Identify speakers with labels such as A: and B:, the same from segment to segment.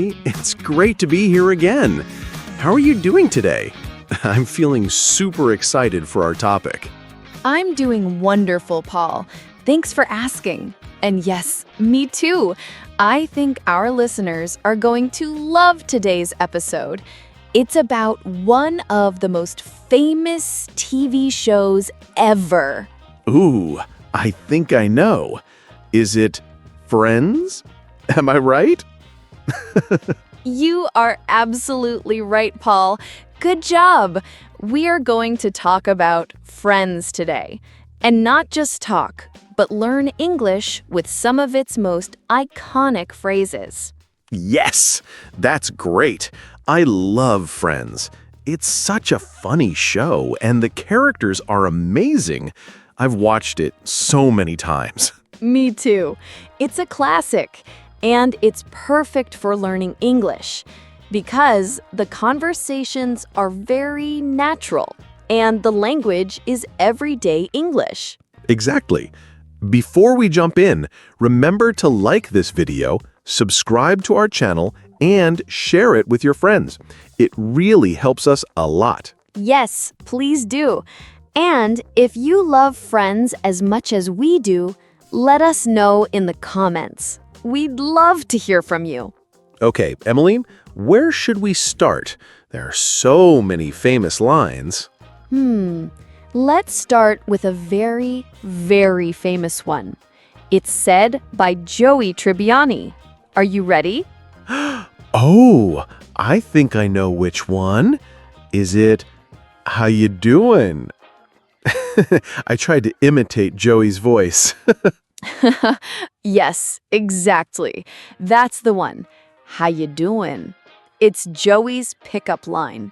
A: It's great to be here again. How are you doing today? I'm feeling super excited for our topic.
B: I'm doing wonderful, Paul. Thanks for asking. And yes, me too. I think our listeners are going to love today's episode. It's about one of the most famous TV shows ever.
A: Ooh, I think I know. Is it Friends? Am I right?
B: You are absolutely right, Paul. Good job. We are going to talk about Friends today. And not just talk, but learn English with some of its most iconic phrases.
A: Yes, that's great. I love Friends. It's such a funny show, and the characters are amazing. I've watched it so many times.
B: Me too. It's a classic, and it's perfect for learning English because the conversations are very natural and the language is everyday English.
A: Exactly. Before we jump in, remember to like this video, subscribe to our channel, and share it with your friends. It really helps us a lot.
B: Yes, please do. And if you love Friends as much as we do, let us know in the comments. We'd love to hear from you.
A: Okay, Emily, where should we start? There are so many famous lines.
B: Let's start with a very, very famous one. It's said by Joey Tribbiani. Are you ready?
A: Oh, I think I know which one. Is it, "How you doing?" I tried to imitate Joey's voice.
B: Yes, exactly. That's the one. How you doing? It's Joey's pickup line.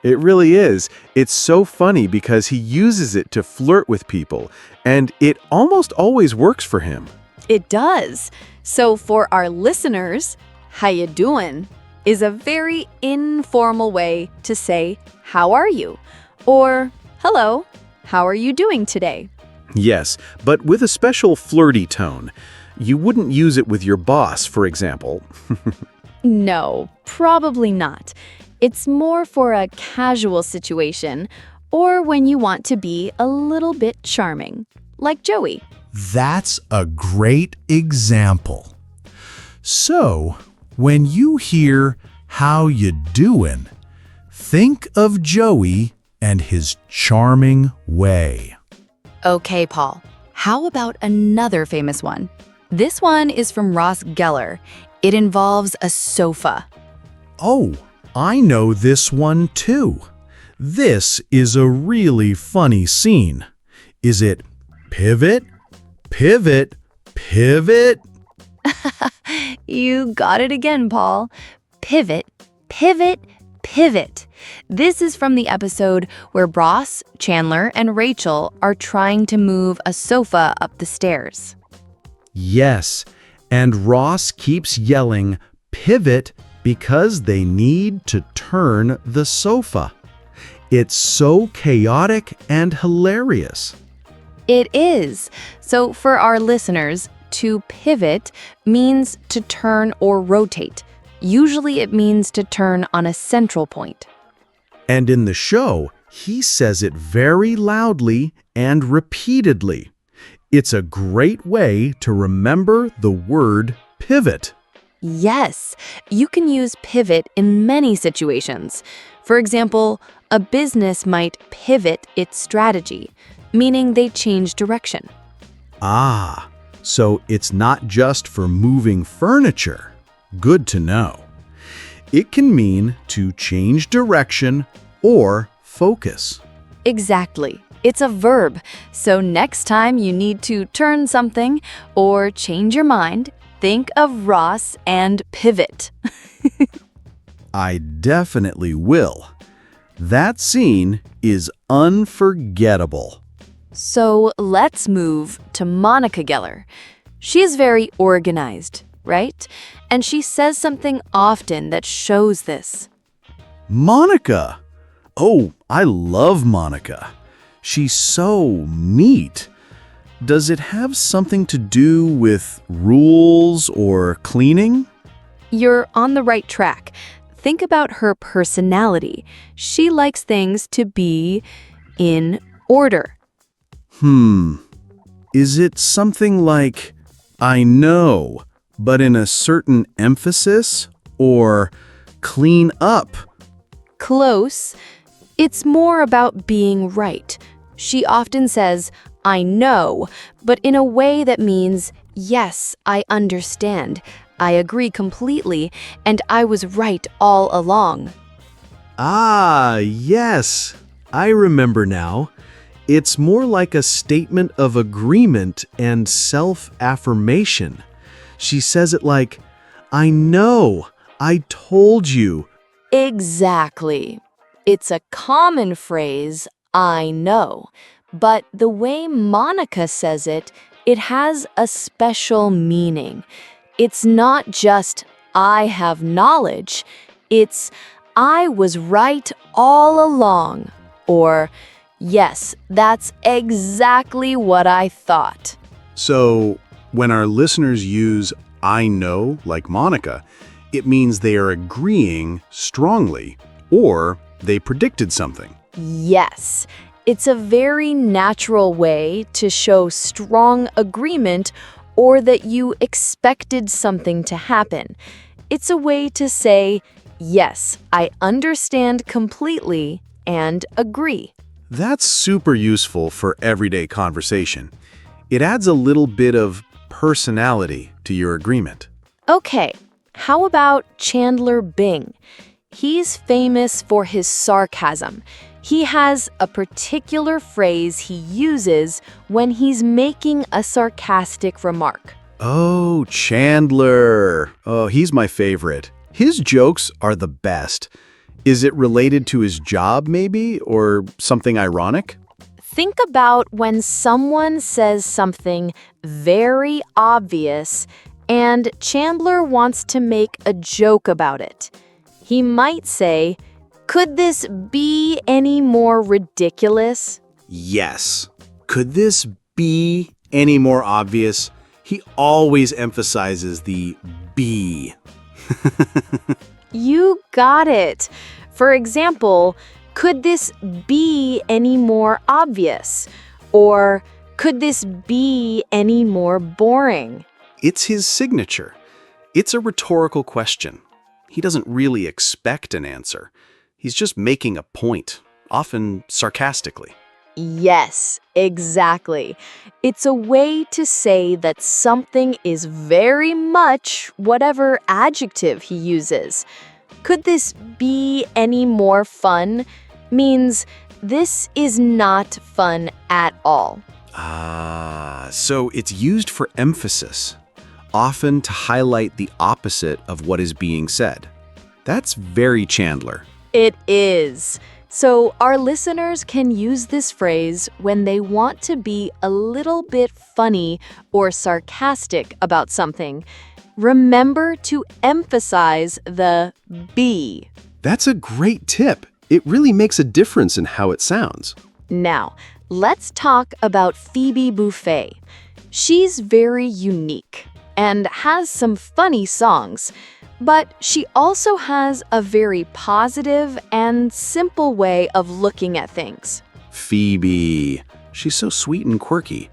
A: It really is. It's so funny because he uses it to flirt with people, and it almost always works for him.
B: It does. So for our listeners, how you doing is a very informal way to say, how are you? Or, hello, how are you doing today?
A: Yes, but with a special flirty tone. You wouldn't use it with your boss, for example.
B: No, probably not. It's more for a casual situation or when you want to be a little bit charming, like Joey.
C: That's a great example. So, when you hear "how you doing," think of Joey and his charming way.
B: Okay, Paul. How about another famous one? This one is from Ross Geller. It involves a sofa.
C: Oh, I know this one too. This is a really funny scene. Is it pivot, pivot, pivot?
B: You got it again, Paul. Pivot, pivot, pivot. This is from the episode where Ross, Chandler, and Rachel are trying to move a sofa up the stairs.
C: Yes, and Ross keeps yelling pivot because they need to turn the sofa. It's so chaotic and hilarious.
B: It is. So for our listeners, to pivot means to turn or rotate. Usually it means to turn on a central point.
C: And in the show, he says it very loudly and repeatedly. It's a great way to remember the word pivot.
B: Yes, you can use pivot in many situations. For example, a business might pivot its strategy, meaning they change direction.
C: Ah, so it's not just for moving furniture. Good to know. It can mean to change direction or focus.
B: Exactly. It's a verb. So next time you need to turn something or change your mind, think of Ross and pivot.
C: I definitely will. That scene is unforgettable.
B: So let's move to Monica Geller. She's very organized, right? And she says something often that shows this.
C: Monica! Oh, I love Monica. She's so neat. Does it have something to do with rules or cleaning?
B: You're on the right track. Think about her personality. She likes things to be in order.
C: Is it something like, I know, but in a certain emphasis? Or clean up?
B: Close. It's more about being right. She often says, I know, but in a way that means, yes, I understand. I agree completely, and I was right all along.
C: Ah, yes. I remember now. It's more like a statement of agreement and self-affirmation. She says it like, I know, I told you.
B: Exactly. It's a common phrase, I know. But the way Monica says it, it has a special meaning. It's not just, I have knowledge. It's, I was right all along. Or, yes, that's exactly what I thought.
C: So, when our listeners use I know, like Monica, it means they are agreeing strongly, or they predicted something.
B: Yes, it's a very natural way to show strong agreement or that you expected something to happen. It's a way to say, yes, I understand completely and agree.
C: That's super useful for everyday conversation. It adds a little bit of personality to your agreement.
B: Okay, how about Chandler Bing? He's famous for his sarcasm. He has a particular phrase he uses when he's making a sarcastic remark.
C: Oh, Chandler. Oh, he's my favorite. His jokes are the best. Is it related to his job, maybe, or something ironic?
B: Think about when someone says something very obvious and Chandler wants to make a joke about it. He might say, could this be any more ridiculous?
C: Yes. Could this be any more obvious? He always emphasizes the be.
B: You got it. For example, could this be any more obvious? Or could this be any more boring?
C: It's his signature. It's a rhetorical question. He doesn't really expect an answer. He's just making a point, often sarcastically.
B: Yes, exactly. It's a way to say that something is very much whatever adjective he uses. Could this be any more fun? Means this is not fun at all.
C: Ah, so it's used for emphasis, often to highlight the opposite of what is being said. That's very Chandler.
B: It is. So our listeners can use this phrase when they want to be a little bit funny or sarcastic about something. Remember to emphasize the be.
A: That's a great tip. It really makes a difference in how it sounds.
B: Now, let's talk about Phoebe Buffay. She's very unique and has some funny songs, but she also has a very positive and simple way of looking at things.
A: Phoebe. She's so sweet and quirky.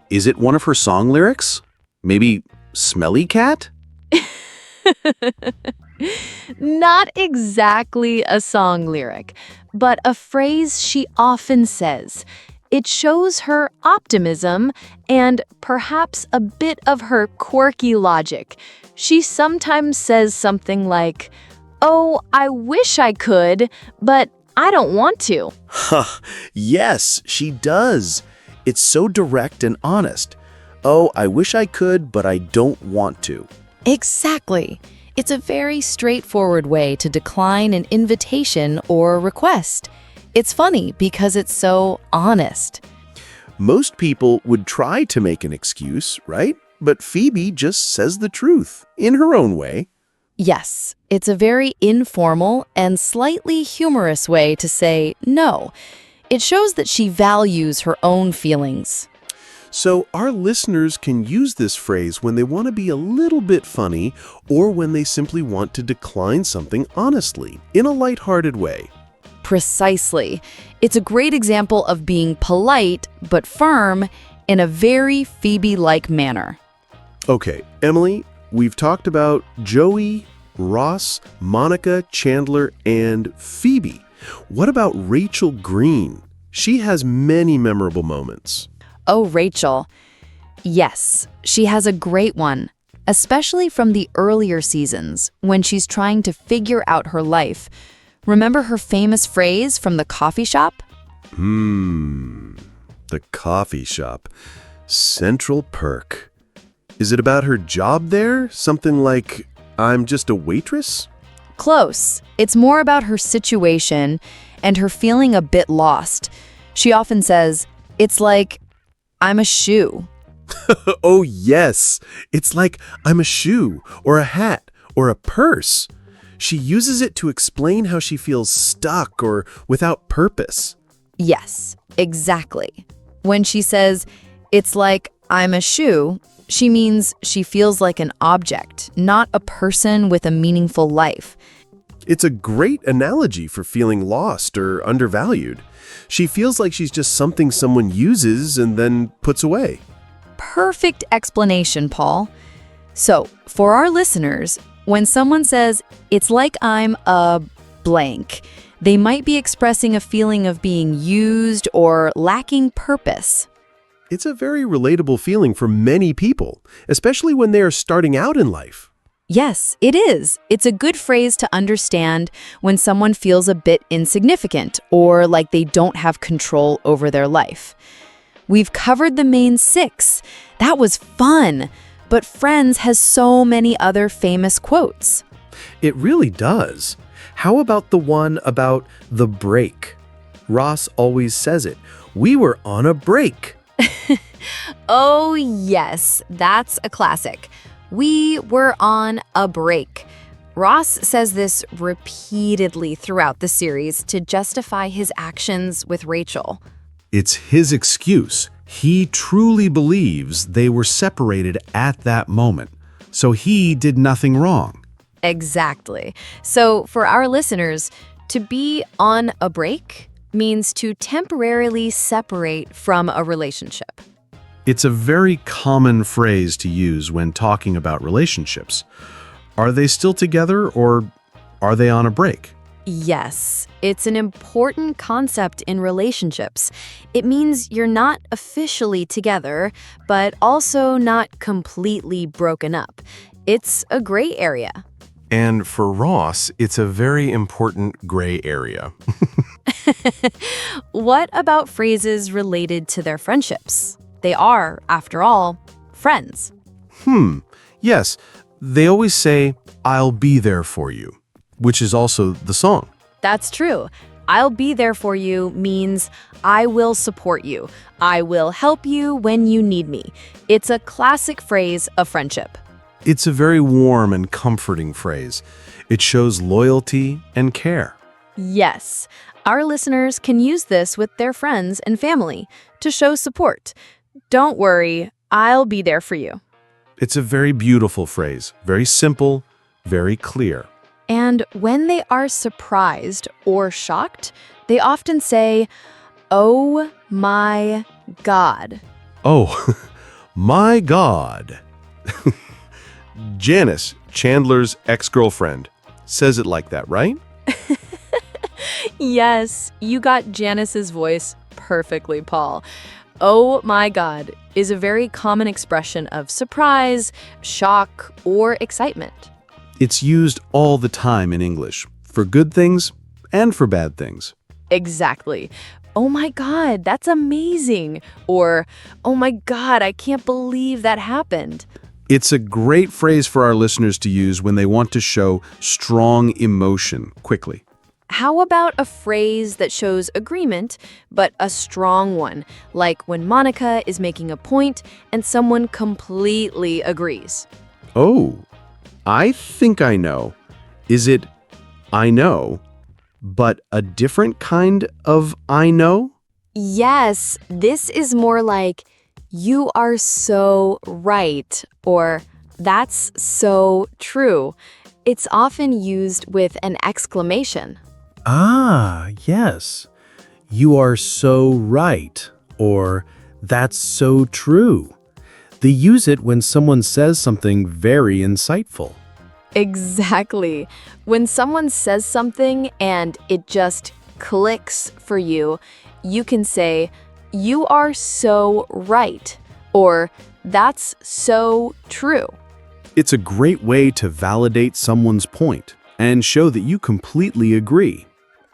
A: Is it one of her song lyrics? Maybe Smelly Cat?
B: Not exactly a song lyric, but a phrase she often says. It shows her optimism and perhaps a bit of her quirky logic. She sometimes says something like, "Oh, I wish I could, but I don't want to."
A: Yes, she does. It's so direct and honest. Oh, I wish I could, but I don't want to.
B: Exactly. It's a very straightforward way to decline an invitation or request. It's funny because it's so honest.
A: Most people would try to make an excuse, right? But Phoebe just says the truth, in her own way.
B: Yes, it's a very informal and slightly humorous way to say no. It shows that she values her own feelings.
A: So our listeners can use this phrase when they want to be a little bit funny or when they simply want to decline something honestly, in a lighthearted way.
B: Precisely. It's a great example of being polite but firm in a very Phoebe-like manner.
A: Okay, Emily, we've talked about Joey, Ross, Monica, Chandler, and Phoebe. What about Rachel Green? She has many memorable moments.
B: Oh, Rachel. Yes, she has a great one, especially from the earlier seasons when she's trying to figure out her life. Remember her famous phrase from the coffee shop?
A: The coffee shop. Central Perk. Is it about her job there? Something like, I'm just a waitress?
B: Close. It's more about her situation and her feeling a bit lost. She often says, it's like, I'm a shoe.
A: Oh, yes. It's like I'm a shoe or a hat or a purse. She uses it to explain how she feels stuck or without purpose.
B: Yes, exactly. When she says, it's like I'm a shoe, she means she feels like an object, not a person with a meaningful life.
A: It's a great analogy for feeling lost or undervalued. She feels like she's just something someone uses and then puts away.
B: Perfect explanation, Paul. So, for our listeners, when someone says, it's like I'm a blank, they might be expressing a feeling of being used or lacking purpose.
A: It's a very relatable feeling for many people, especially when they are starting out in life.
B: Yes, it is. It's a good phrase to understand when someone feels a bit insignificant or like they don't have control over their life. We've covered the main 6. That was fun. But Friends has so many other famous quotes.
C: It really does. How about the one about the break? Ross always says it. We were on a break.
B: Oh, yes, that's a classic. We were on a break. Ross says this repeatedly throughout the series to justify his actions with Rachel.
C: It's his excuse. He truly believes they were separated at that moment, so he did nothing wrong.
B: Exactly. So for our listeners, to be on a break means to temporarily separate from a relationship.
C: It's a very common phrase to use when talking about relationships. Are they still together or are they on a break?
B: Yes, it's an important concept in relationships. It means you're not officially together, but also not completely broken up. It's a gray area.
A: And for Ross, it's a very important gray area.
B: What about phrases related to their friendships? They are, after all, friends.
A: Yes, they always say, I'll be there for you, which is also the song.
B: That's true. I'll be there for you means I will support you. I will help you when you need me. It's a classic phrase of friendship.
A: It's a very warm and comforting phrase. It shows loyalty and care.
B: Yes, our listeners can use this with their friends and family to show support. Don't worry, I'll be there for you.
A: It's a very beautiful phrase, very simple, very clear.
B: And when they are surprised or shocked, they often say, "Oh my God."
A: Oh, my God. Janice, Chandler's ex-girlfriend, says it like that, right?
B: Yes, you got Janice's voice perfectly, Paul. "Oh my God" is a very common expression of surprise, shock, or excitement.
C: It's used all the time in English, for good things and for bad things.
B: Exactly. "Oh my God, that's amazing." Or, "Oh my God, I can't believe that happened."
C: It's a great phrase for our listeners to use when they want to show strong emotion quickly.
B: How about a phrase that shows agreement, but a strong one, like when Monica is making a point and someone completely agrees?
C: Oh, I think I know. Is it I know, but a different kind of I know?
B: Yes, this is more like, You are so right, or that's so true. It's often used with an exclamation.
C: Ah, yes. You are so right, or that's so true. They use it when someone says something very insightful.
B: Exactly. When someone says something and it just clicks for you, you can say, "You are so right," or "That's so true."
C: It's a great way to validate someone's point and show that you completely agree.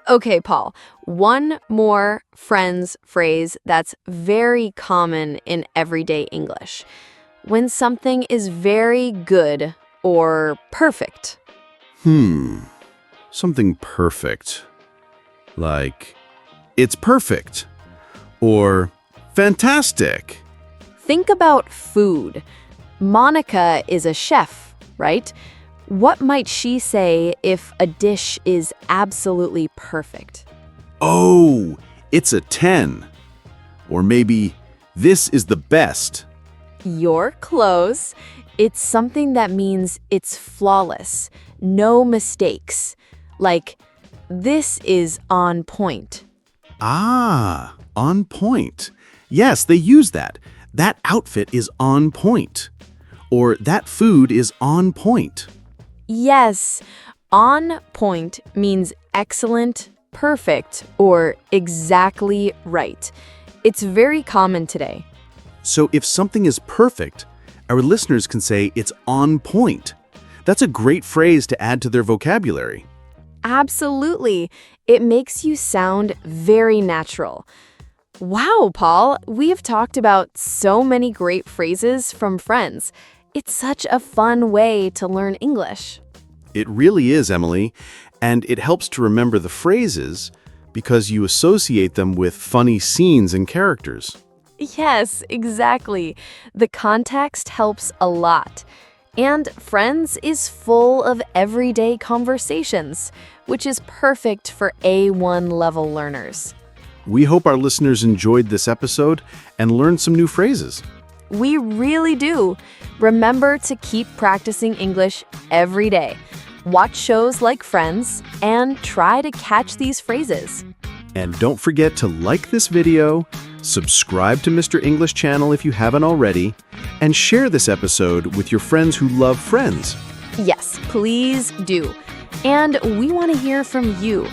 B: Okay, Paul, one more friends phrase that's very common in everyday English. When something is very good or perfect.
C: Something perfect. Like, it's perfect. Or, fantastic.
B: Think about food. Monica is a chef, right? What might she say if a dish is absolutely perfect?
C: Oh, it's a 10. Or maybe, this is the best.
B: You're close. It's something that means it's flawless, no mistakes. Like, this is on point.
C: Ah, on point. Yes, they use that. That outfit is on point. Or that food is on point.
B: Yes, on point means excellent, perfect, or exactly right. It's very common today.
C: So if something is perfect, our listeners can say it's on point. That's a great phrase to add to their vocabulary.
B: Absolutely. It makes you sound very natural. Wow, Paul, we have talked about so many great phrases from friends. It's such a fun way to learn English.
C: It really is, Emily, and it helps to remember the phrases because you associate them with funny scenes and characters.
B: Yes, exactly. The context helps a lot. And Friends is full of everyday conversations, which is perfect for A1 level learners.
C: We hope our listeners enjoyed this episode and learned some new phrases.
B: We really do. Remember to keep practicing English every day. Watch shows like Friends and try to catch these phrases.
C: And don't forget to like this video, subscribe to Mr. English channel if you haven't already, and share this episode with your friends who love Friends.
B: Yes, please do. And we want to hear from you.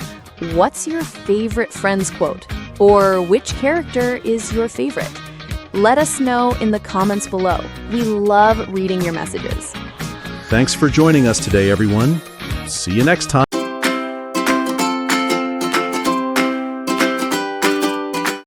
B: What's your favorite Friends quote? Or which character is your favorite? Let us know in the comments below. We love reading your messages.
C: Thanks for joining us today, everyone. See you next time.